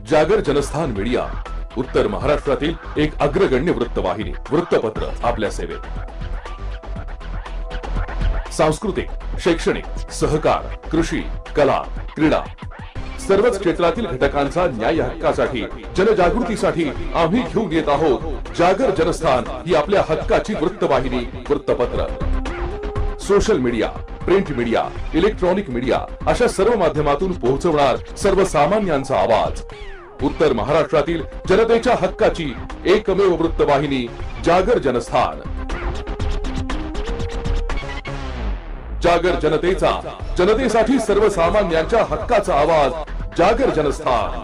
जागर जनस्थान मीडिया, उत्तर महाराष्ट्रातील एक अग्रगण्य वृत्तवाहिनी, वृत्तपत्र आपल्या सेवेत। सांस्कृतिक, शैक्षणिक, सहकार, कृषी, कला, क्रीडा सर्वच क्षेत्रातील घटकांचा न्याय हक्कासाठी, जनजागृतीसाठी आम्ही घेऊन येत आहोत जागर जनस्थान ही आपल्या हक्काची वृत्तवाहिनी, वृत्तपत्र। Social media, print media, electronic media अशा सर्व माध्यमातून पोहोचवणार सर्वसामान्यांचा आवाज। उत्तर महाराष्ट्रातील जनतेच्या हक्काची एकमेव वृत्तवाहिनी जागर जनस्थान। जागर जनतेचा, जनतेसाठी सर्वसामान्यांच्या हक्काचा आवाज, जागर जनस्थान।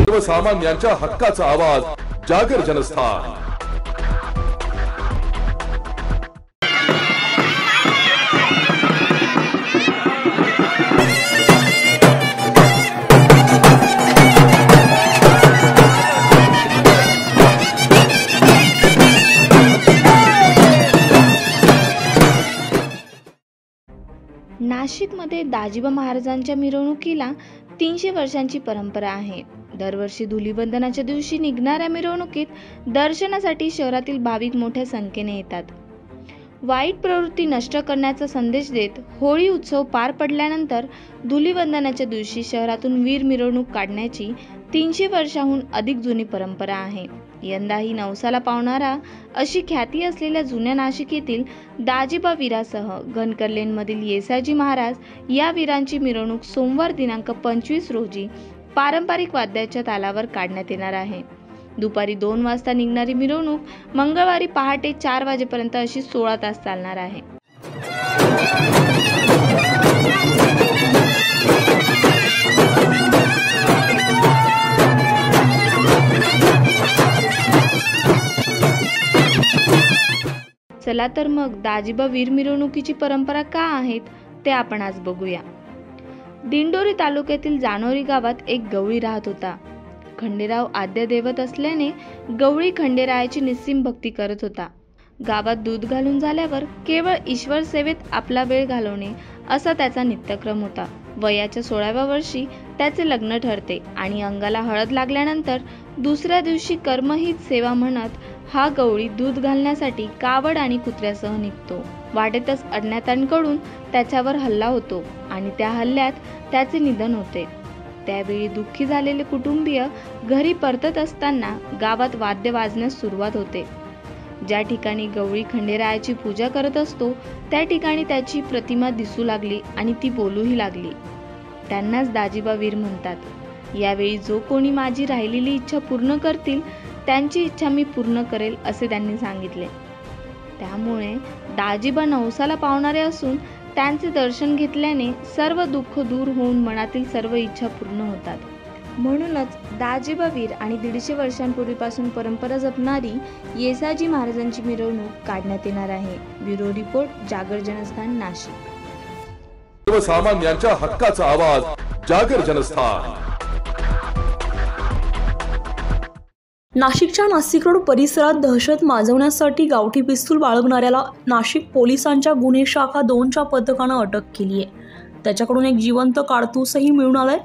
सर्वसामान्यांच्या हक्काचा आवाज, जागर जनस्थान। नाशिकमध्ये दाजिबा महाराजांच्या मिरवणुकीला 300 वर्षांची परंपरा आहे। दरवर्षी धुलीवंदनाच्या दिवशी निघणाऱ्या मिरवणुकीत दर्शनासाठी शहरातील भाविक मोठ्या संख्येने येतात। वाईट प्रवृत्ती नष्ट करण्याचा संदेश देत होळी उत्सव पार पडल्यानंतर धुलीवंदनाच्या दिवशी शहरातून वीर मिरवणूक काढण्याची 300 वर्षांहून अधिक जुनी परंपरा आहे। यंदाही नवसाला पावणारा अशी ख्याती असलेल्या जुन्या नाशिक येथील दाजिबा वीरासह घनकरलेनमधील येसाजी महाराज या वीरांची मिरवणूक सोमवार दिनांक 25 रोजी पारंपरिक वाद्याच्या तालावर काढण्यात येणार आहे। दुपारी 2 वाजता निघणारी मिरवणूक मंगळवारी पहाटे 4 वाजेपर्यंत अशी 16 तास चालणार आहे। चला तर मग दाजिबा वीर मिरवणुकीची परंपरा का आहेत ते आपण आज बघूया। दिंडोरी तालुक्यातील जानोरी गावात एक गवळी राहत होता। खंडेराव आद्य दैवत असल्याने गवळी खंडेरायाची निस्सीम भक्ती करत होता। गावात दूध घालून झाल्यावर केवळ ईश्वर सेवेत आपला वेळ घालवणे असा त्याचा नित्यक्रम होता। वयाच्या 16व्या वर्षी त्याचे लग्न ठरते आणि अंगाला हळद लागल्यानंतर दुसऱ्या दिवशी कर्म हीच सेवा म्हणत हा गवळी दूध घालण्यासाठी कावड आणि कुत्र्यासह निघतो। वाटेतच अज्ञातांकडून त्याच्यावर हल्ला होतो आणि त्या हल्ल्यात त्याचे निधन होते। त्यावेळी दुःखी झालेले कुटुंबीय घरी परतत असताना गावात वाद्य वाजण्यास सुरुवात होते। ज्या ठिकाणी गवळी खंडेरायाची पूजा करत असतो त्या ठिकाणी त्याची प्रतिमा दिसू लागली आणि ती बोलूही लागली। त्यांनाच दाजिबा वीर म्हणतात। यावेळी जो कोणी माझी राहिलेली इच्छा पूर्ण करतील त्यांची इच्छा मी पूर्ण करेल असे त्यांनी सांगितले। त्यामुळे दाजिबा नवसाला पावणारे असून त्यांचे दर्शन घेतल्याने सर्व दुःख दूर होऊन मनातील सर्व इच्छा पूर्ण होतात। म्हणूनच दाजिबा वीर आणि 150 वर्षांपूर्वीपासून परंपरा जपणारी येसाजी महाराजांची मिरवणूक काढण्यात येणार आहे। ब्युरो रिपोर्ट, जागर जनस्थान, नाशिक। सर्वसामान्यांच्या हक्काचा आवाज, जागर जनस्थान। नाशिकच्या नाशिक रोड परिसरात दहशत माजवण्यासाठी गावठी पिस्तूल बाळगणाऱ्याला नाशिक पोलिसांच्या गुन्हे शाखा 2च्या पथकानं अटक केली आहे। त्याच्याकडून एक जिवंत काडतूसही मिळून आलाय।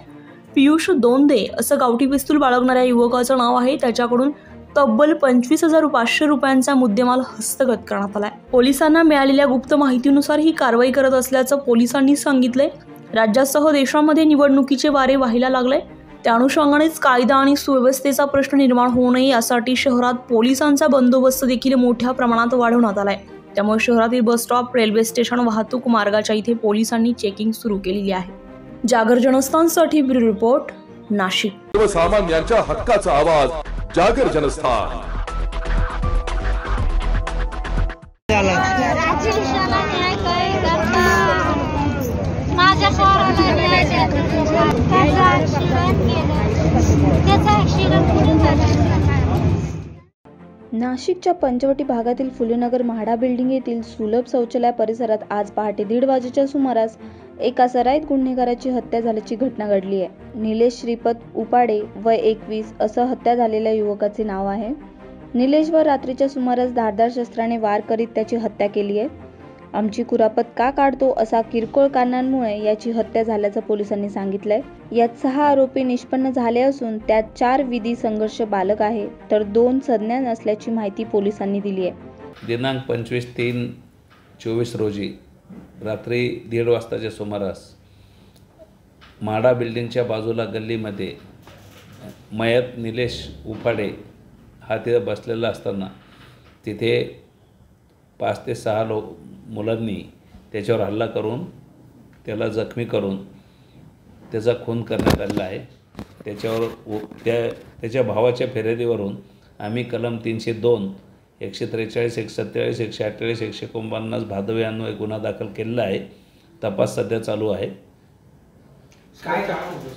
पियुष दोंदे असं गावठी पिस्तूल बाळगणाऱ्या युवकाचं नाव आहे। त्याच्याकडून तब्बल 25,500 रुपयांचा मुद्देमाल हस्तगत करण्यात आलाय। पोलिसांना मिळालेल्या गुप्त माहितीनुसार ही कारवाई करत असल्याचं पोलिसांनी सांगितलंय। राज्यासह देशामध्ये निवडणुकीचे वारे वाहायला लागले, त्या अनुषंगानेच कायदा आणि सुव्यवस्थेचा प्रश्न निर्माण होऊ नये यासाठी शहरात पोलिसांचा बंदोबस्त देखील मोठ्या प्रमाणात वाढवण्यात आलाय। त्यामुळे शहरातील बस स्टॉप, रेल्वे स्टेशन, वाहतूक मार्गाच्या इथे पोलिसांनी चेकिंग सुरू केलेली आहे। जागर जनस्थानसाठी ब्युरो रिपोर्ट, नाशिक। सर्वसामान्यांच्या हक्काचा आवाज, जागर जनस्थान। नाशिकच्या पंचवटी भागातील फुलेनगर म्हाडा बिल्डिंग येथील सुलभ शौचालय परिसरात आज पहाटे 1:30 वाजेच्या सुमारास एका सराईत गुन्हेगाराची हत्या झाल्याची घटना घडली आहे। निलेश श्रीपत उपाडे वय 21 असं हत्या झालेल्या युवकाचे नाव आहे। निलेशवर रात्रीच्या सुमारास धारदार शस्त्राने वार करीत त्याची हत्या केली आहे। आमची कुरापत का काढतो असा किरकोळ कारणांमुळे याची हत्या झाल्याचं पोलिसांनी सांगितलंय। यात 6 आरोपी निष्पन्न झाले असून त्यात 4 विधी संघर्ष बालक आहे तर 2 संज्ञा नसल्याची माहिती पोलिसांनी दिली आहे। दिनांक 25/3/24 रोजी रात्री 1:30 वाजताच्या सुमारास माडा बिल्डिंगच्या बाजूला गल्लीमध्ये मयत निलेश उफाडे हा तिथे बसलेला असताना तिथे 5 ते 6 मुलांनी त्याच्यावर हल्ला करून त्याला जखमी करून त्याचा खून करण्यात आलेला आहे। त्याच्यावर त्याच्या भावाच्या फिर्यादीवरून आम्ही कलम 302, 143, 147, 148, 149 भादवी अन्वये गुन्हा दाखल केलेला आहे। तपास सध्या चालू आहे। काय कारण होतं?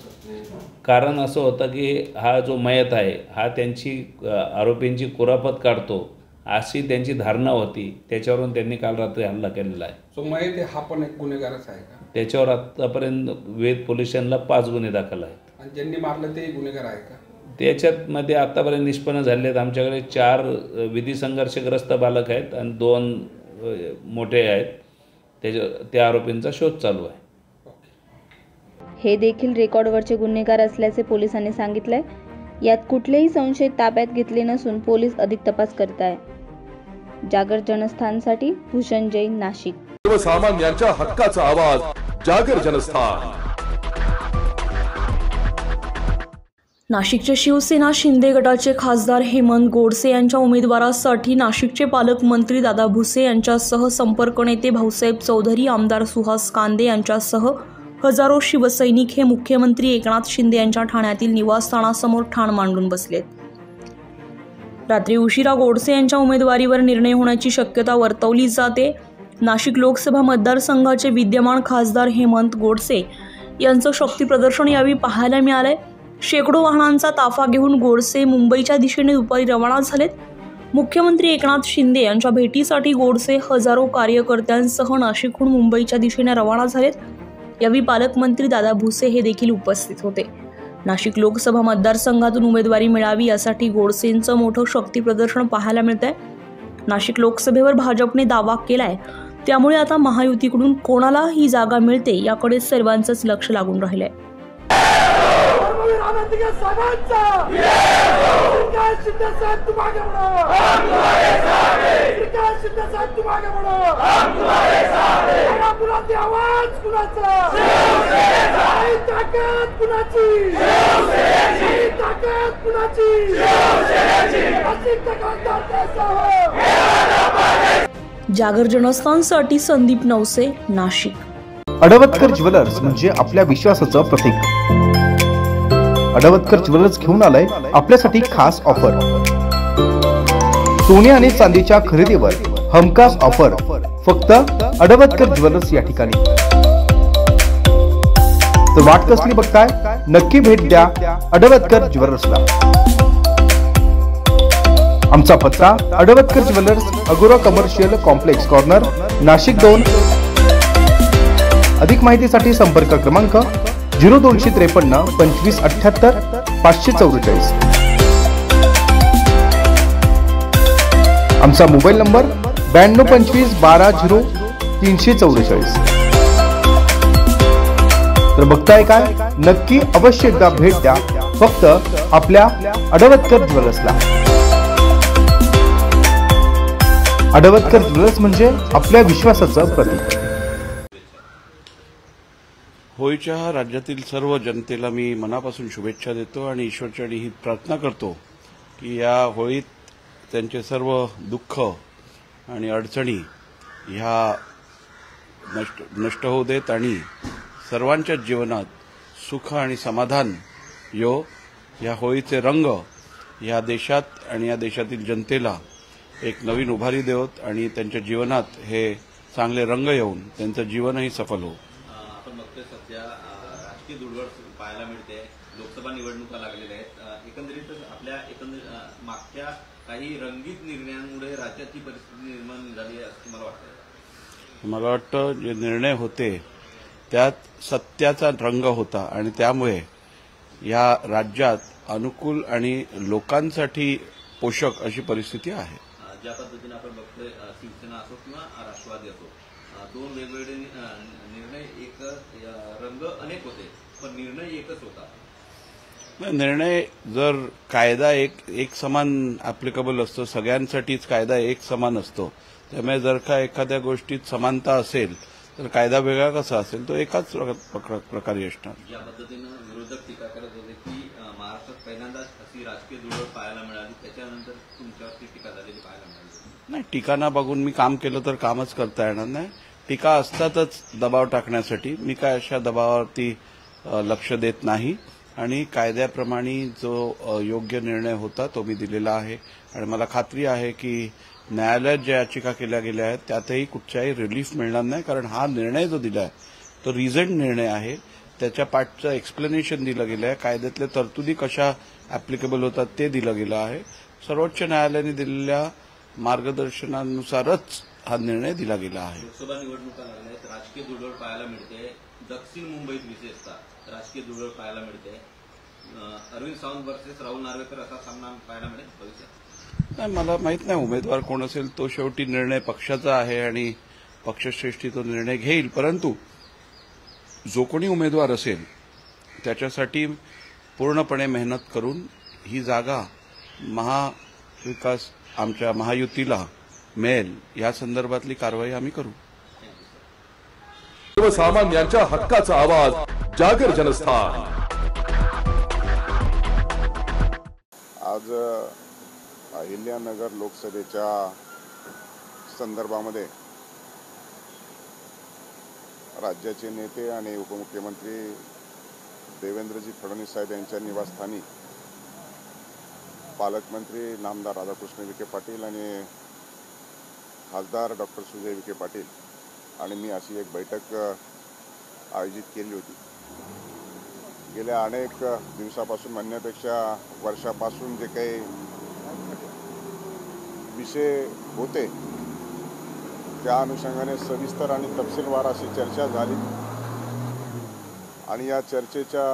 कारण असं होतं की हा जो मयत आहे हा त्यांची आरोपींची कुरापत काढतो अशी त्यांची धारणा होती, त्याच्यावरून त्यांनी काल रात्री हल्ला केलेला आहे। सो मयत हा पण एक गुन्हेगारच आहे का? त्याच्यावर आतापर्यंत वेद पोलीस स्टेशनला 5 गुन्हे दाखल आहेत। आणि ज्यांनी मारलं ते गुन्हेगार आहे का? त्याच्यामध्ये आतापर्यंत निष्पन्न झाले आहेत आमच्याकडे 4 विधी संघर्षग्रस्त बालक आहेत आणि 2 मोठे आहेत। त्या आरोपींचा शोध चालू आहे। हे देखील रेकॉर्डवरचे गुन्हेगार असल्याचे पोलिसांनी सांगितलंय। यात कुठलेही संशयित ताब्यात घेतले नसून पोलीस अधिक तपास करत आहे। जागर जनस्थानसाठी भूषण जैन, नाशिक। सर्वसामान्यांच्या हक्काचा आवाज, जागर जनस्थान। नाशिकचे शिवसेना शिंदे गटाचे खासदार हेमंत गोडसे यांच्या उमेदवारासाठी नाशिकचे पालकमंत्री दादा भुसे यांच्यासह संपर्क नेते भाऊसाहेब चौधरी, आमदार सुहास कांदे यांच्यासह हजारो शिवसैनिक हे मुख्यमंत्री एकनाथ शिंदे यांच्या ठाण्यातील निवासस्थानासमोर ठाण मांडून बसलेत। रात्री उशिरा गोडसे यांच्या उमेदवारीवर निर्णय होण्याची शक्यता वर्तवली जाते। नाशिक लोकसभा मतदारसंघाचे विद्यमान खासदार हेमंत गोडसे यांचं शक्ती प्रदर्शन यावेळी पाहायला मिळालंय। शेकडो वाहनांचा ताफा घेऊन गोडसे मुंबईच्या दिशेने दुपारी रवाना झालेत। मुख्यमंत्री एकनाथ शिंदे यांच्या भेटीसाठी गोडसे हजारो कार्यकर्त्यांसह नाशिकहून मुंबईच्या दिशेने रवाना झालेत। यावेळी पालकमंत्री दादा भुसे हे देखील उपस्थित होते। नाशिक लोकसभा मतदारसंघातून उमेदवारी मिळावी यासाठी गोडसेंचं मोठं शक्ती प्रदर्शन पाहायला मिळतंय। नाशिक लोकसभेवर भाजपने दावा केलाय, त्यामुळे आता महायुतीकडून कोणाला ही जागा मिळते याकडे सर्वांचंच लक्ष लागून राहिलंय। जागर जनस्थानसाठी संदीप नवसे, नाशिक। अडवतकर ज्वेलर्स म्हणजे आपल्या विश्वासाचं प्रतीक। अडवतकर ज्वेलर्स घेऊन आलाय आपल्यासाठी खास ऑफर। सोने आणि चांदीच्या खरेदीवर हमखास ऑफर फक्त अडवतकर ज्वेलर्स या ठिकाणी। तर वाट कसली बघताय, नक्की भेट द्या अडवतकर ज्वेलर्सला। आमचा पत्ता अडवतकर ज्वेलर्स, अगोरा कमर्शियल कॉम्प्लेक्स कॉर्नर, नाशिक 2। अधिक माहितीसाठी संपर्क क्रमांक 0253 2578 544। आमचा मोबाईल नंबर 9225 12 0344। तर बघताय काय, नक्की अवश्य एकदा भेट द्या फक्त आपल्या अडवतकर ज्वेलर्सला। अडवतकर ज्वेलर्स म्हणजे आपल्या विश्वासाचं प्रतीक। होळीच्या राज्यातील सर्व जनतेला मी मनापासून शुभेच्छा देतो आणि ईश्वरचरणी ही प्रार्थना करतो की या होळीत त्यांचे सर्व दुःख आणि अडचणी ह्या नष्ट होऊ देत आणि सर्वांच्या जीवनात सुख आणि समाधान यो। या होळीचे रंग या देशात आणि या देशातील जनतेला एक नवीन उभारी देवत आणि त्यांच्या जीवनात हे चांगले रंग येऊन त्यांचं जीवनही सफल हो। आपण बघतोय सध्या राजकीय दुर्गड पाहायला मिळते, लोकसभा निवडणुका लागलेल्या आहेत। एकंदरीतच आपल्या मागच्या काही रंगीत निर्णयांमुळे राज्याची परिस्थिती निर्माण झाली असं मला वाटतं। मला वाटतं जे निर्णय होते त्यात सत्याचा रंग होता आणि त्यामुळे या राज्यात अनुकूल आणि लोकांसाठी पोषक अशी परिस्थिती आहे। ज्या पद्धतीने आपण बघतोय शिवसेना असो किंवा राष्ट्रवादी असो, दोन वेगवेगळे निर्णय एक रंग अनेक होते पण निर्णय एकच होता. निर्णय जर कायदा एक समान ॲप्लिकेबल असतो, सगळ्यांसाठीच कायदा एक समान असतो. त्यामुळे जर का एखाद्या गोष्टीत समानता असेल तर कायदा वेगळा कसा असेल, तो एकाच प्रकारे असणार. ज्या पद्धतीनं विरोधक टीका करत होते की महाराष्ट्रात पहिल्यांदाच अशी राजकीय धुळवड पाहायला मिळाली, त्याच्यानंतर तुमच्यावरती टीका झालेली पाहायला मिळाली. नाही, टीकाना बघून मी काम केलं तर कामच करता येणार नाही. टीका असतातच दबाव टाकण्यासाठी. मी काय अशा दबावावरती लक्ष देत नाही आणि कायद्याप्रमाणे जो योग्य निर्णय होता तो मी दिलेला आहे. आणि मला खात्री आहे की न्यायालयात ज्या याचिका केल्या गेल्या आहेत त्यातही कुठच्याही रिलीफ मिळणार नाही, कारण हा निर्णय जो दिला आहे तो रिझंट निर्णय आहे. त्याच्या पाठचं एक्सप्लेनेशन दिलं गेलं आहे, कायद्यातल्या तरतुदी कशा ॲप्लिकेबल होतात ते दिलं गेलं आहे. सर्वोच्च न्यायालयाने दिलेल्या मार्गदर्शनानुसारच हा निर्णय दिला गेला आहे. लोकसभा निवडणुका लागल्या आहेत, राजकीय धुळवड पाहायला मिळते. दक्षिण मुंबईत विशेषतः राजकीय धुळवड पाहायला मिळते. अरविंद सावंत वर्सेस राहुल नार्वेकर असा सामना पाहायला मिळेल भविष्यात. नाही, मला माहित नाही उमेदवार कोण असेल. तो शेवटी निर्णय पक्षाचा आहे आणि पक्षश्रेष्ठी तो निर्णय घेईल. परंतु जो कोणी उमेदवार असेल त्याच्यासाठी पूर्णपणे मेहनत करून ही जागा महाविकास आमच्या महायुतीला मिळेल या संदर्भातली कारवाई आम्ही करू. सर्वसामान्यांच्या हक्काचा आवाज जागर जनस्थान. आज अहिल्यानगर लोकसभेच्या संदर्भामध्ये राज्याचे नेते आणि उपमुख्यमंत्री देवेंद्रजी फडणवीस साहेब यांच्या निवासस्थानी पालकमंत्री नामदार राधाकृष्ण विखे पाटील आणि खासदार डॉक्टर सुजय विखे पाटील आणि मी अशी एक बैठक आयोजित केली होती. गेल्या अनेक दिवसापासून म्हणण्यापेक्षा वर्षापासून जे काही विषय होते त्या अनुषंगाने सविस्तर आणि तपशीलवार अशी चर्चा झाली आणि या चर्चेच्या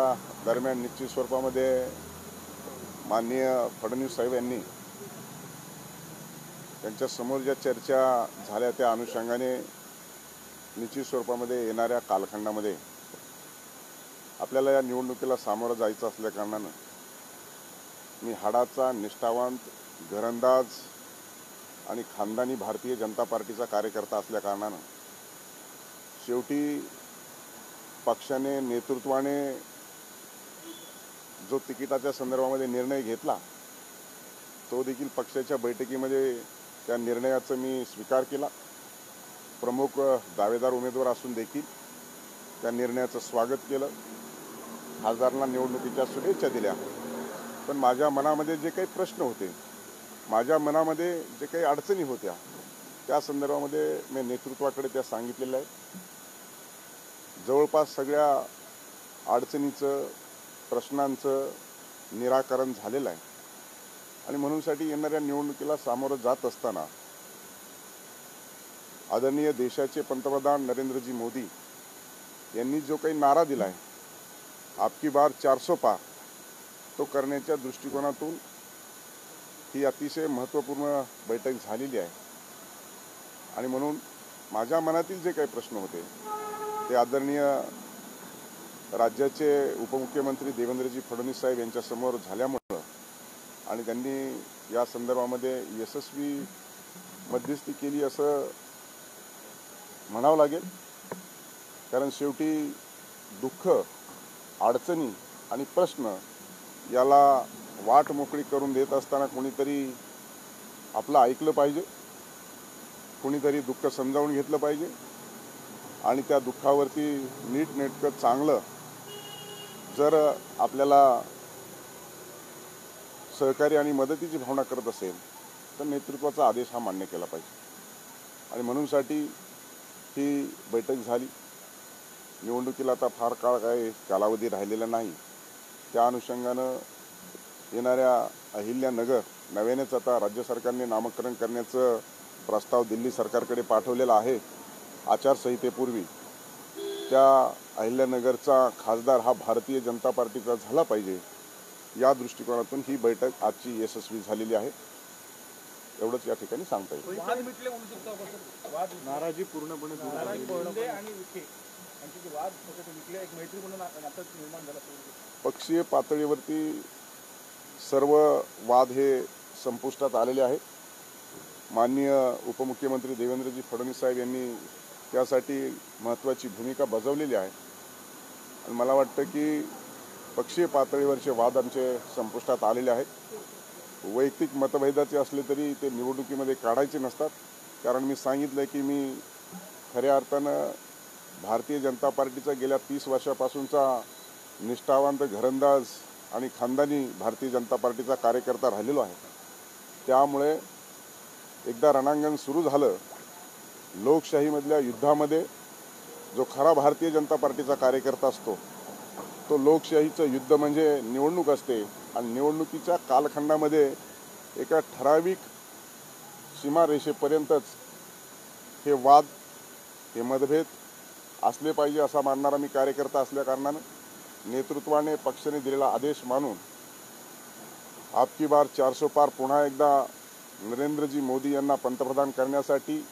दरम्यान निश्चित स्वरूपामध्ये माननीय फडणवीस साहेब यांनी त्यांच्या समोर ज्या चर्चा झाल्या त्या अनुषंगाने निश्चित स्वरूपामध्ये येणाऱ्या कालखंडामध्ये आपल्याला या निवडणुकीला सामोरं जायचं असल्या कारणानं मी हाडाचा निष्ठावंत घरंदाज आणि खानदानी भारतीय जनता पार्टीचा कार्यकर्ता असल्या कारणानं शेवटी पक्षाने नेतृत्वाने जो तिकिटाच्या संदर्भामध्ये निर्णय घेतला तो देखील पक्षाच्या बैठकीमध्ये त्या निर्णयाचा मी स्वीकार केला. प्रमुख दावेदार उमेदवार असून देखील त्या निर्णयाचं स्वागत केलं. खासदारांना निवडणुकीच्या शुभेच्छा दिल्या. पण माझ्या मनामध्ये जे काही प्रश्न होते, माझ्या मनामध्ये जे काही अडचणी होत्या त्या संदर्भामध्ये मी नेतृत्वाकडे त्या सांगितलेल्या आहेत. जवळपास सगळ्या अडचणीचं प्रश्नांचं निराकरण झालेलं आहे आणि म्हणूनसाठी येणाऱ्या निवडणुकीला सामोरं जात असताना आदरणीय देशाचे पंतप्रधान नरेंद्रजी मोदी यांनी जो काही नारा दिला आहे आपकी बार 400 पार, तो करण्याच्या दृष्टिकोनातून ही अतिशय महत्त्वपूर्ण बैठक झालेली आहे. आणि म्हणून माझ्या मनातील जे काही प्रश्न होते ते आदरणीय राज्याचे उपमुख्यमंत्री देवेंद्रजी फडणवीस साहेब यांच्यासमोर झाल्यामुळं आणि त्यांनी या संदर्भामध्ये यशस्वी मध्यस्थी केली असं म्हणावं लागेल. कारण शेवटी दुःख, अडचणी आणि प्रश्न याला वाट मोकळी करून देत असताना कोणीतरी आपलं ऐकलं पाहिजे, कोणीतरी दुःख समजावून घेतलं पाहिजे आणि त्या दुःखावरती नीटनेटकं चांगलं जर आपल्याला सहकार्य आणि मदतीची भावना करत असेल तर नेतृत्वाचा आदेश हा मान्य केला पाहिजे. आणि म्हणूनसाठी ही बैठक झाली. निवडणुकीला आता फार काळ काही कालावधी राहिलेला नाही. त्या अनुषंगानं येणाऱ्या अहिल्यानगर नव्यानेच आता राज्य सरकारने नामकरण करण्याचं प्रस्ताव दिल्ली सरकारकडे पाठवलेला आहे आचारसंहितेपूर्वी. त्या अहिल्यानगरचा खासदार हा भारतीय जनता पार्टीचा झाला पाहिजे या दृष्टिकोनातून ही बैठक आजची यशस्वी झालेली आहे. एवढंच या ठिकाणी सांगता येईल. नाराजी पूर्णपणे दूर झालेली आहे. पक्षीय पातळीवरती सर्व वाद हे संपुष्टात आलेले आहे. माननीय उपमुख्यमंत्री देवेंद्रजी फडणवीस साहेब यांनी त्यासाठी महत्त्वाची भूमिका बजावलेली आहे आणि मला वाटतं की पक्षीय पातळीवरचे वाद आमचे संपुष्टात आलेले आहेत. वैयक्तिक मतभेदाचे असले तरी ते निवडणुकीमध्ये काढायचे नसतात, कारण मी सांगितलं की मी खऱ्या अर्थानं भारतीय जनता पार्टीचा गेल्या 30 वर्षापासूनचा निष्ठावंत घरंदाज आणि खानदानी भारतीय जनता पार्टीचा कार्यकर्ता राहिलेलो आहे. त्यामुळे एकदा रणांगण सुरू झालं, लोकशाहीमधल्या युद्धामध्ये जो खरा भारतीय जनता पार्टीचा कार्यकर्ता असतो तो लोकशाहीचं युद्ध म्हणजे निवडणूक असते आणि निवडणुकीच्या कालखंडामध्ये एका ठराविक सीमारेषेपर्यंतच हे वाद हे मतभेद असले पाहिजे असा मानणारा मी कार्यकर्ता असल्याकारणानं नेतृत्वाने पक्षाने दिलेला आदेश मानून आपकी बार 400 पार पुन्हा एकदा नरेंद्रजी मोदी यांना पंतप्रधान करण्यासाठी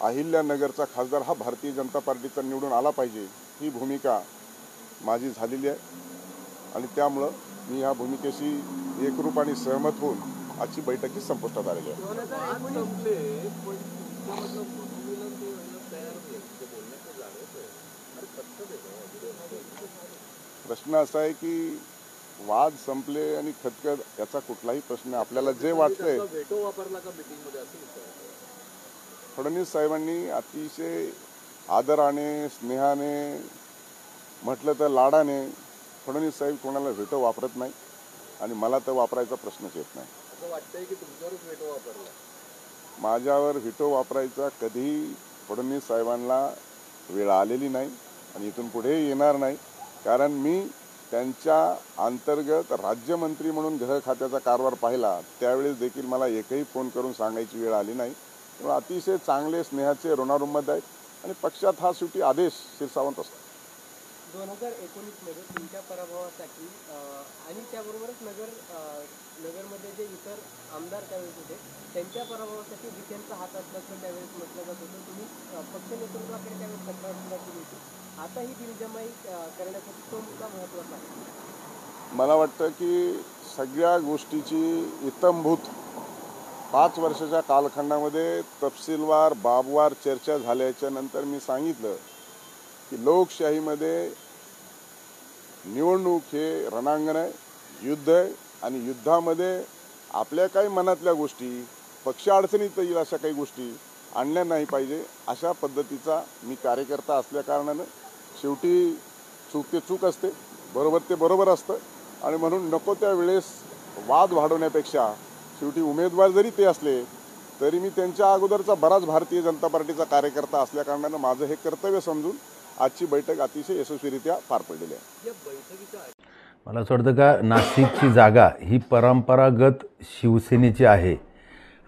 अहिल्यानगरचा खासदार हा भारतीय जनता पार्टीचा निवडून आला पाहिजे ही भूमिका माझी झालेली आहे आणि त्यामुळं मी या भूमिकेशी एकरूपाने सहमत होऊन आजची बैठकी संपुष्टात आलेली आहे. प्रश्न असा आहे की वाद संपले आणि खतखत याचा कुठलाही प्रश्न आपल्याला जे वाटतंय. फडणवीस साहेबांनी अतिशय आदराने स्नेहाने म्हटलं तर लाडाने फडणवीस साहेब कोणाला व्हेटो वापरत नाही आणि मला तर वापरायचा प्रश्नच येत नाही. असं वाटतंय की तुमच्यावरच व्हेटो वापरला. माझ्यावर व्हेटो वापरायचा कधीही फडणवीस साहेबांना वेळ आलेली नाही आणि इथून पुढे येणार नाही, कारण मी त्यांच्या अंतर्गत राज्यमंत्री म्हणून गृह खात्याचा कारभार पाहिला त्यावेळेस देखील मला एकही फोन करून सांगायची वेळ आली नाही. त्यामुळे अतिशय चांगले स्नेहाचे ऋणानुबंध आहेत आणि पक्षात हा शेवटी आदेश शिरसावंत असतो. 2019 मध्ये तुमच्या पराभवासाठी आणि त्याबरोबरच नगरमध्ये जे इतर आमदार त्यावेळेस होते त्यांच्या पराभवासाठी विखेंचा हात असल्याचं त्यावेळेस म्हटलं जात होतं. तुम्ही पक्ष नेतृत्वाकडे त्यावेळेस तक्रार सुद्धा केली होती. आता ही दिलजमाई करण्यासाठी तो मुद्दा महत्त्वाचा आहे. मला वाटतं की सगळ्या गोष्टीची इत्थंभूत 5 वर्षाच्या कालखंडामध्ये तपशीलवार बाबवार चर्चा झाल्याच्या नंतर मी सांगितलं की लोकशाहीमध्ये निवडणूक हे रणांगण आहे, युद्ध आहे आणि युद्धामध्ये आपल्या काही मनातल्या गोष्टी पक्ष अडचणीत येईल अशा काही गोष्टी आणल्या नाही पाहिजे. अशा पद्धतीचा मी कार्यकर्ता असल्याकारणानं शेवटी चूक ते चूक असते, बरोबर ते बरोबर असतं आणि म्हणून नको त्या वेळेस वाद वाढवण्यापेक्षा शेवटी उमेदवार जरी ते असले तरी मी त्यांच्या अगोदरचा बराच भारतीय जनता पार्टीचा कार्यकर्ता असल्याकारणानं माझं हे कर्तव्य समजून आजची बैठक अतिशय यशस्वीरित्या पार पडलेली आहे. मला असं वाटतं का नाशिकची जागा ही परंपरागत शिवसेनेची आहे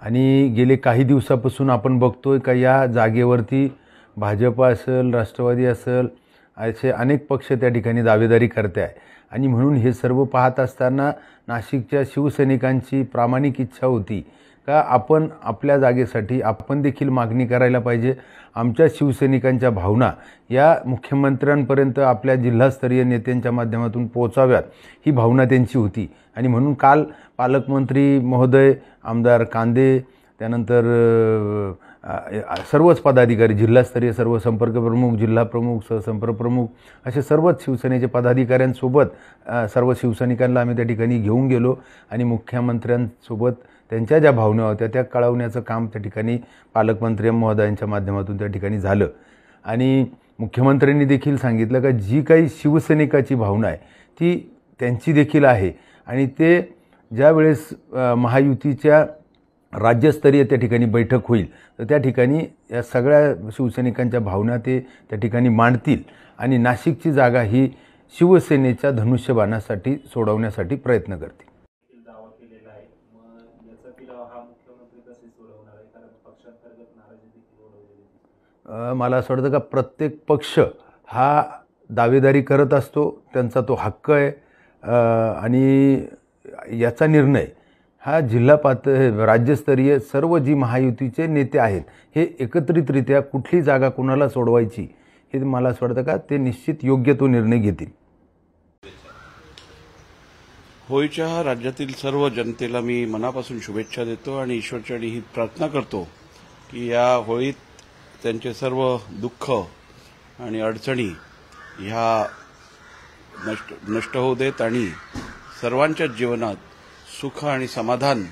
आणि गेले काही दिवसापासून आपण बघतोय का या जागेवरती भाजप असेल, राष्ट्रवादी असेल, असे अनेक पक्ष त्या ठिकाणी दावेदारी करते आहे आणि म्हणून हे सर्व पाहत असताना नाशिकच्या शिवसैनिकांची प्रामाणिक इच्छा होती का आपण आपल्या जागेसाठी आपण देखील मागणी करायला पाहिजे. आमच्या शिवसैनिकांच्या भावना या मुख्यमंत्र्यांपर्यंत आपल्या जिल्हास्तरीय नेत्यांच्या माध्यमातून पोहोचाव्यात ही भावना त्यांची होती आणि म्हणून काल पालकमंत्री महोदय, आमदार कांदे, त्यानंतर सर्वच पदाधिकारी, जिल्हास्तरीय सर्व संपर्क प्रमुख, जिल्हा प्रमुख, सहसंपर्क प्रमुख असे सर्वच शिवसेनेचे पदाधिकाऱ्यांसोबत सर्व शिवसैनिकांना आम्ही त्या ठिकाणी घेऊन गेलो आणि मुख्यमंत्र्यांसोबत त्यांच्या ज्या भावना होत्या त्या कळवण्याचं काम त्या ठिकाणी पालकमंत्री महोदयांच्या माध्यमातून त्या ठिकाणी झालं आणि मुख्यमंत्र्यांनी देखील सांगितलं का जी काही शिवसैनिकाची भावना आहे ती त्यांची देखील आहे आणि ते ज्या वेळेस महायुतीच्या राज्यस्तरीय त्या ठिकाणी बैठक होईल तर त्या ठिकाणी या सगळ्या शिवसैनिकांच्या भावना ते त्या ठिकाणी मांडतील आणि नाशिकची जागा ही शिवसेनेच्या धनुष्यबाणासाठी सोडवण्यासाठी प्रयत्न करतील. मला असं वाटतं का प्रत्येक पक्ष हा दावेदारी करत असतो, त्यांचा तो हक्क आहे आणि याचा निर्णय हा राज्यस्तरीय सर्व जी महायुतीचे नेते आहेत हे एकत्रितरित्या कुठली जागा कोणाला सोडवायची हे मला असं वाटतं का ते निश्चित योग्य तो निर्णय घेतील. होळीच्या राज्यातील सर्व जनतेला मी मनापासून शुभेच्छा देतो आणि ईश्वरचरणी ही प्रार्थना करतो की या होळीत त्यांचे सर्व दुःख आणि अडचणी ह्या नष्ट होऊ देत आणि सर्वांच्या जीवनात सुख आणि समाधान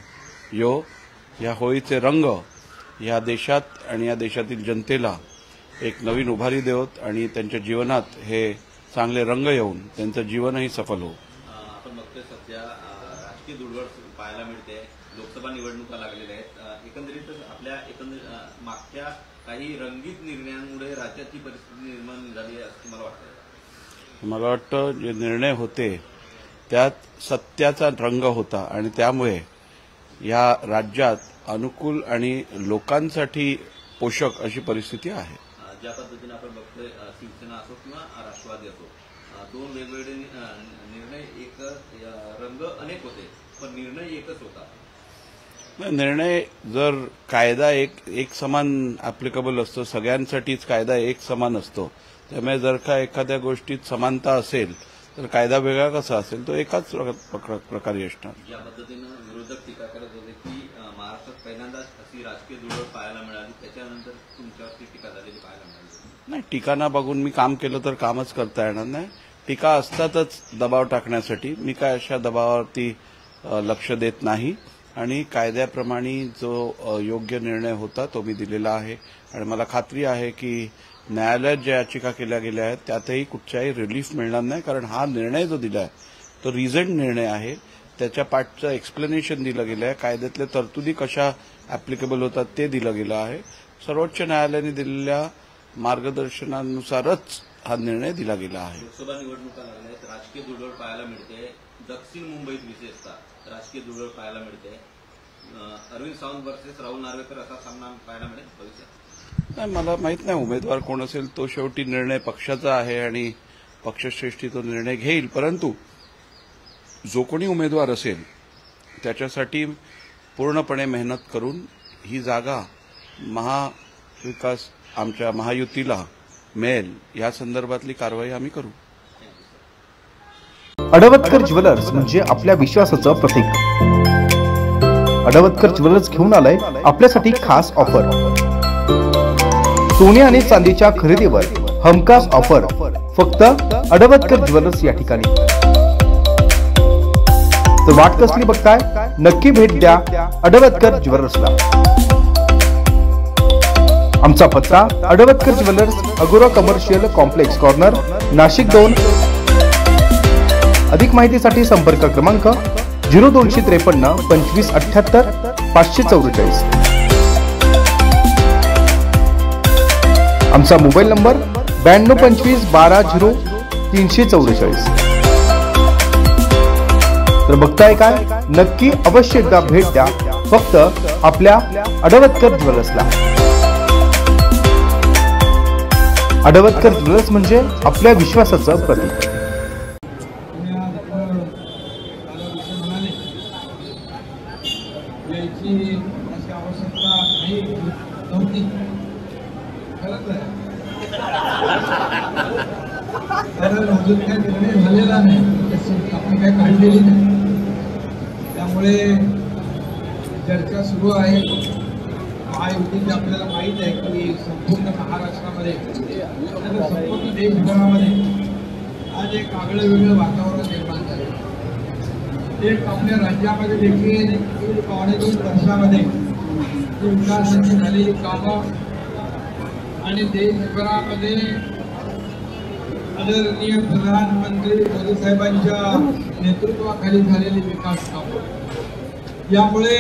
यो. या होळीचे रंग या देशात आणि या देशातील जनतेला एक नवीन उभारी देवत आणि त्यांच्या जीवनात हे चांगले रंग येऊन त्यांचं जीवनही सफल हो. आपण बघतोय सध्या राजकीय धुळवड पाहायला मिळते. लोकसभा निवडणुका लागलेल्या आहेत. एकंदरीतच आपल्या मागच्या काही रंगीत निर्णयांमुळे राज्याची परिस्थिती निर्माण झाली आहे असं मला वाटतं. मला वाटतं जे निर्णय होते त्यात सत्याचा रंग होता आणि त्यामुळे या राज्यात अनुकूल आणि लोकांसाठी पोषक अशी परिस्थिती आहे. ज्या पद्धतीने आपण बघतोय शिवसेना असो किंवा राष्ट्रवादी असो दोन वेगवेगळे निर्णय एक रंग अनेक होते पण निर्णय एकच होता. निर्णय जर कायदा एक समान ऍप्लिकेबल असतो सगळ्यांसाठीच कायदा एक समान असतो त्यामुळे जर का एखाद्या गोष्टीत समानता असेल तर कायदा वेगळा कसा असेल तो एकाच प्रकारे असणार. ज्या पद्धतीनं विरोधक टीका करत होते की महाराष्ट्रात पहिल्यांदाच अशी राजकीय धुळवड पाहायला मिळाली त्याच्यानंतर तुमच्यावरती टीका झालेली पाहायला मिळाली. नाही टीकाना बघून मी काम केलं तर कामच करता येणार नाही. टीका असतातच दबाव टाकण्यासाठी. मी काय अशा दबावावरती लक्ष देत नाही आणि कायद्याप्रमाणे जो योग्य निर्णय होता तो मी दिलेला आहे आणि मला खात्री आहे की न्यायालयात ज्या याचिका केल्या गेल्या आहेत त्यातही कुठच्याही रिलीफ मिळणार नाही कारण हा निर्णय जो दिला आहे तो रिझंट निर्णय आहे. त्याच्या पाठचं एक्सप्लेनेशन दिलं गेलं आहे. कायद्यातल्या तरतुदी कशा ऍप्लिकेबल होतात ते दिलं गेलं आहे. सर्वोच्च न्यायालयाने दिलेल्या मार्गदर्शनानुसारच हा निर्णय दिला गेला आहे. लोकसभा निवडणुका लागल्या आहेत. राजकीय धुळवड पाहायला मिळते. दक्षिण मुंबईत विशेषतः राजकीय धुळवड पाहायला मिळते. अरविंद सावंत वर्सेस राहुल नार्वेकर असा सामना पाहायला मिळेल भविष्यात. नाही मला माहित नाही उमेदवार कोण असेल तो शेवटी निर्णय पक्षाचा आहे आणि पक्षश्रेष्ठी तो निर्णय घेईल. परंतु जो कोणी उमेदवार असेल त्याच्यासाठी पूर्णपणे मेहनत करून ही जागा महाविकास आमच्या महायुतीला मिळेल या संदर्भातली कारवाई आम्ही करू. अडवतकर ज्वेलर्स म्हणजे आपल्या विश्वासाचं प्रतीक. अडवतकर ज्वेलर्स घेऊन आलाय आपल्यासाठी खास ऑफर. सोने आणि चांदीच्या खरेदीवर हमखास ऑफर फक्त अडवतकर ज्वेलर्स या ठिकाणी. तर वाट कसली बघताय नक्की भेट द्या अडवतकर ज्वेलर्सला. आमचा पत्ता अडवतकर ज्वेलर्स अगोरा कमर्शियल कॉम्प्लेक्स कॉर्नर नाशिक 2. अधिक माहितीसाठी संपर्क क्रमांक 0253 25 78 544. आमचा मोबाईल नंबर 9225 12 0344. तर बघताय काय नक्की अवश्य एकदा भेट द्या फक्त आपल्या अडवतकर ज्वेलर्सला. अडवतकर ज्वेलर्स म्हणजे आपल्या विश्वासाचं प्रतीक. कारण अजून काही निर्णय झालेला नाही आपण काय काढलेली नाही त्यामुळे चर्चा सुरू आहे. महायुतीची आपल्याला माहीत आहे की संपूर्ण महाराष्ट्रामध्ये संपूर्ण देशभरामध्ये आज एक आगळं वेगळं वातावरण निर्माण झालं. एक आपल्या राज्यामध्ये देखील 2.5 वर्षामध्ये विकासाची झालेली कामं आणि देशभरामध्ये आदरणीय प्रधानमंत्री मोदी साहेबांच्या नेतृत्वाखाली झालेली विकास कामं यामुळे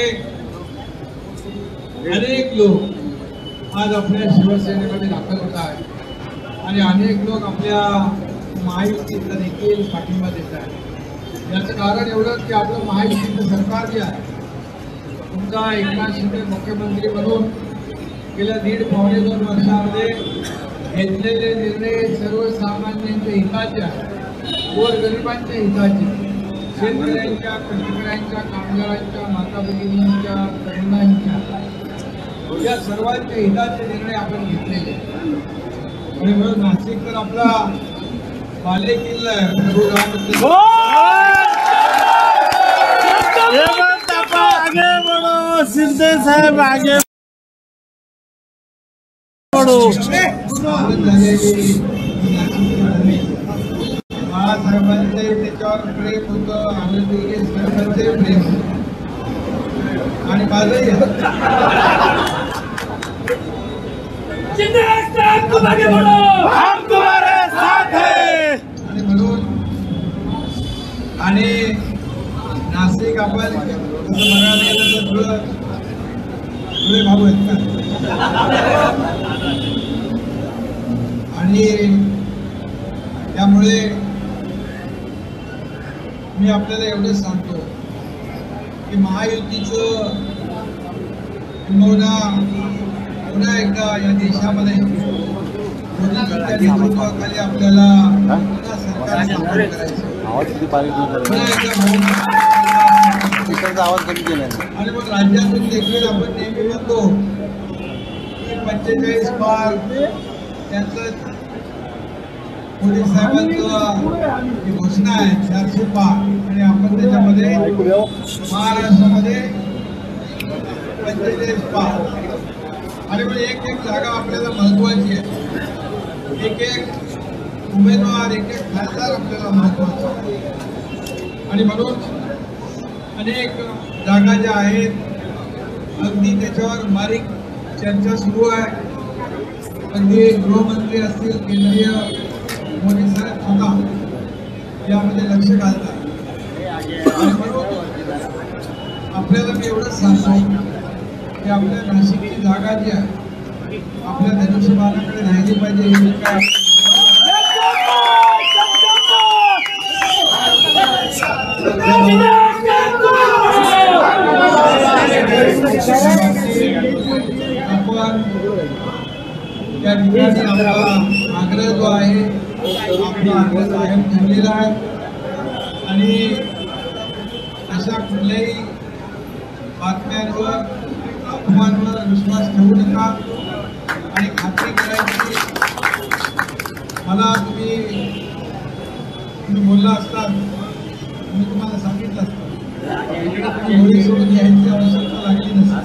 अनेक लोक आज आपल्या शिवसेनेमध्ये दाखल होत आहेत आणि अनेक लोक आपल्या महायुतीला देखील पाठिंबा देत आहेत. याचं कारण एवढंच की आपलं महायुतीचं सरकार जे आहे तुमचा एकनाथ शिंदे मुख्यमंत्री म्हणून गेल्या 1.5-2 वर्षामध्ये घेतलेले निर्णय सर्वसामान्यांच्या हिताचे आहेत. गोरगरिबांच्या हिताचे शेतकऱ्यांच्या, कष्टकऱ्यांच्या, कामगारांच्या, माता भगिनींच्या, तरुणांच्या या सर्वांच्या हिताचे निर्णय आपण घेतलेले आणि म्हणून नाशिक तर आपला बालेकिल्ला आहे. प्रभू रामचंद्र शिंदे साहेब आगे बाळासाहेबांचे त्याच्यावर प्रेम होतं, आनंदगिरी साहेबांचे प्रेम होतं आणि माझंही आणि म्हणून आणि नाशिक आपण बघायला गेलं तर थोडे भाऊ आहेत का आणि त्यामुळे मी आपल्याला एवढंच सांगतो की महायुतीचं पुन्हा एकदा या देशामध्ये मोदींच्या नेतृत्वाखाली आपल्याला पुन्हा सरकार स्थापन करायचं. आणि मग राज्यातून देखील आपण नेहमी म्हणतो की 45 पार त्यांचं मोदी साहेबांचं जी घोषणा आहे 400 पार आणि आपण त्याच्यामध्ये महाराष्ट्रामध्ये 45 पार आणि मग एक एक जागा आपल्याला महत्वाची आहे. एक एक उमेदवार, एक एक खासदार आपल्याला महत्वाचा आहे आणि म्हणून अनेक जागा ज्या आहेत अगदी त्याच्यावर बारीक चर्चा सुरू आहे. अगदी गृहमंत्री असतील, केंद्रीय मोदी साहेब स्वतः यामध्ये लक्ष घालतात आणि म्हणून आपल्याला मी एवढंच सांगतो की आपल्या नाशिकची जागा जी आहे आपल्या धनुष्यबाणाकडे राहिली पाहिजे. हे काय आपण त्या ठिकाणी आपला आग्रह जो आहे आपला आग्रह कायम ठेवलेला आहे आणि अशा कुठल्याही बातम्यांवर, अफवांवर विश्वास ठेवू नका आणि खात्री करायची. मला तुम्ही बोलला असता मी तुम्हाला सांगितलं असतं होळी सोडून यायची आवश्यकता लागली नसते.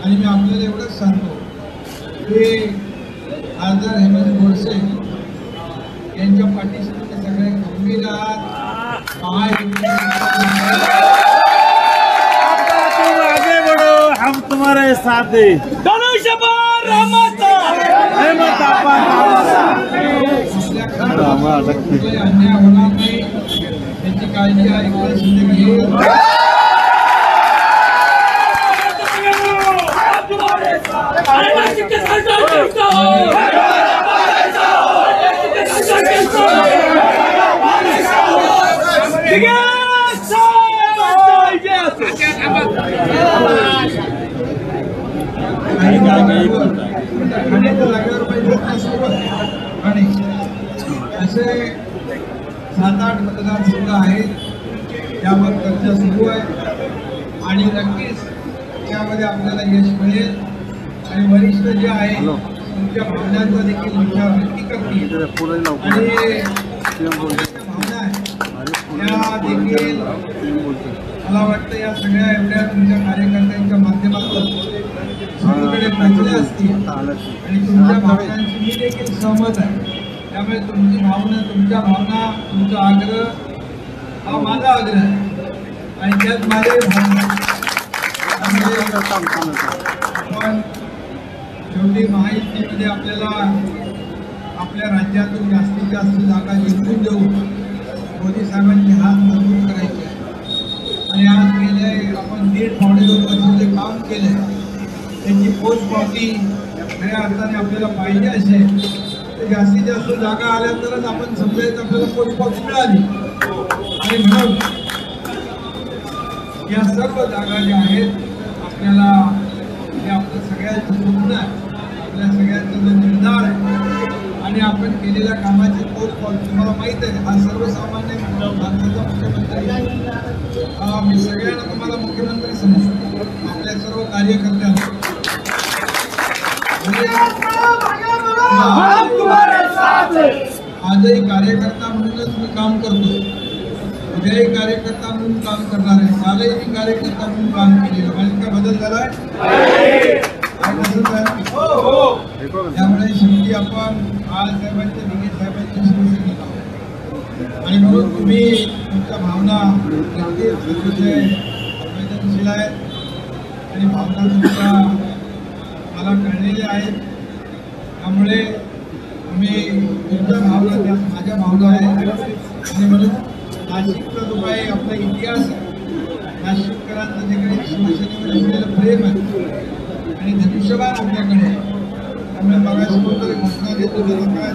आणि मी आपल्याला एवढंच सांगतो की खासदार हेमंत गोडसे यांच्या पाठीशी तुम्ही सगळे खंबीर आहात. आगे बढ़ो, हम तुम्हारे साथ हैं. अन्याय होणार नाही याची काळजी ऐकून शिंदे घेईल. आणि असे 7-8 मतदारसंघ आहेत त्यावर चर्चा सुरू आहे आणि नक्कीच त्यामध्ये आपल्याला यश मिळेल आणि वरिष्ठ जे आहे तुमच्या भावनांचा देखील विचार नक्की करतील आणि भावना आहे त्या देखील मला वाटतं या सगळ्या एवढ्या तुमच्या कार्यकर्त्यांच्या माध्यमातून सगळीकडे पोहोचल्या असतील आणि तुमच्या भावनांची मी देखील सहमत आहे. त्यामुळे तुमची भावना, तुमच्या भावना, तुमचा आग्रह हा माझा आग्रह आहे आणि त्यात माझे भावना. पण शेवटी महायुतीमध्ये आपल्याला आपल्या राज्यातून जास्तीत जास्त जागा जिंकून देऊन मोदी साहेबांचे हात मजबूत करायचे आहे आणि आज गेले आपण 1.5-2 वर्ष जे काम केले त्याची पोचपावती खऱ्या अर्थाने आपल्याला पाहिजे असेल तर जास्तीत जास्त जागा आल्या तरच आपण समजायचं आपल्याला पोचपावती मिळाली आणि म्हणून या सर्व जागा ज्या आहेत आपल्याला हे आपलं सगळ्यांचं स्वप्न आहे, आपल्या सगळ्यांचा जो निर्धार आहे आणि आपण केलेल्या कामाची पोचपावती तुम्हाला माहीत आहे. हा सर्वसामान्य माणसाचा मुख्यमंत्री आहे. मी सगळ्यांना तुम्हाला मुख्यमंत्री समजतो, आपल्या सर्व कार्यकर्त्यांना. आजही कार्यकर्ता म्हणूनच मी काम करतो, उद्याही कार्यकर्ता म्हणून काम करणार आहे. कालही मी कार्यकर्ता म्हणून काम केलेलं. माझ्यात काय बदल झालाय? त्यामुळे शेवटी आपण बाळासाहेबांच्या दिघे साहेबांच्या शिवसेनेत आहोत आणि म्हणून तुम्ही तुमच्या भावना नक्कीच अतिशय संवेदनशील आहेत आणि भावना तुमच्या मला कळलेल्या आहेत. त्यामुळे तुम्ही तुमच्या भावना त्या माझ्या भावना आहेत आणि म्हणून नाशिकचा जो काही आपला इतिहास आहे, नाशिककरांचं जे काही शिवसेनेवर असलेलं प्रेम आहे आणि धनुष्यबाण आपल्याकडे आहे. त्यामुळे मगाशी कोणतरी घोषणा देतो त्याला काय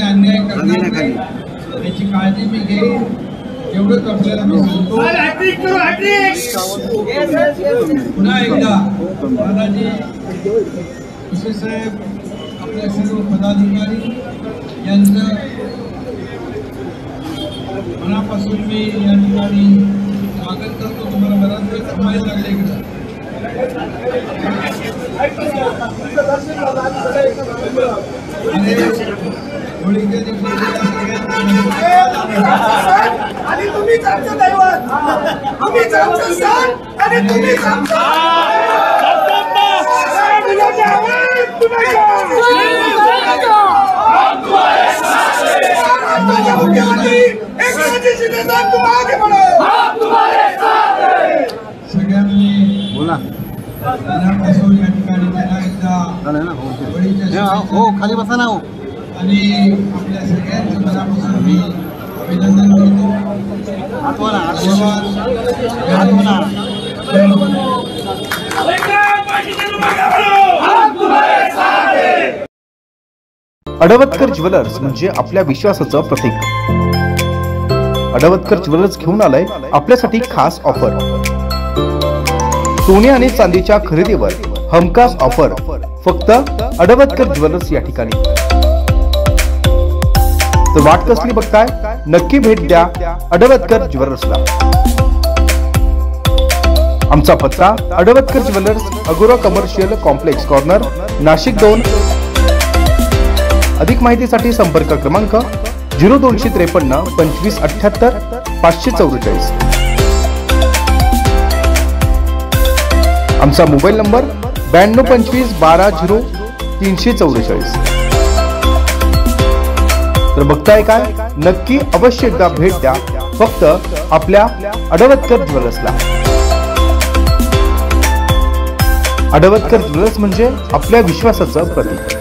अन्याय करणार याची काळजी मी घेईन. एवढंच आपल्याला मी सांगतो. पुन्हा एकदा दादाजी विशेष साहेब आपल्या सर्व पदाधिकारी यांचं मनापासून मी या ठिकाणी स्वागत करतो. तुम्हाला बराच वेळ थांबायला लागले इकडं. होळीच्या दिवशी आणि तुम्हीच आमचं दैवत, आम्हीच आमचं सण आणि तुम्हीच आमचं सगळ्यांनी बोला मनापासून या ठिकाणी त्यांना एकदा खाली बसा ना आणि आपल्या सगळ्यांचं मनापासून मी अभिनंदन करतो. अडवतकर ज्वेलर्स म्हणजे आपल्या विश्वासाचं प्रतीक. अडवतकर ज्वेलर्स घेऊन आलंय आपल्यासाठी खास ऑफर. सोने आणि चांदीच्या खरेदीवर हमखास ऑफर फक्त अडवतकर ज्वेलर्स या ठिकाणी. तर वाट कसली बघताय, नक्की भेट द्या अडवतकर ज्वेलर्सला. आमचा पत्ता अडवतकर ज्वेलर्स, अगोरा कमर्शियल कॉम्प्लेक्स कॉर्नर, नाशिक 2. अधिक माहितीसाठी संपर्क क्रमांक 0253 2578 544. आमचा मोबाईल नंबर 9225 12 0 344. तर बघताय काय, नक्की अवश्य एकदा भेट द्या फक्त आपल्या अडवतकर ज्वेलर्सला. अडवतकर ज्वेलर्स म्हणजे आपल्या विश्वासाचं प्रतीक.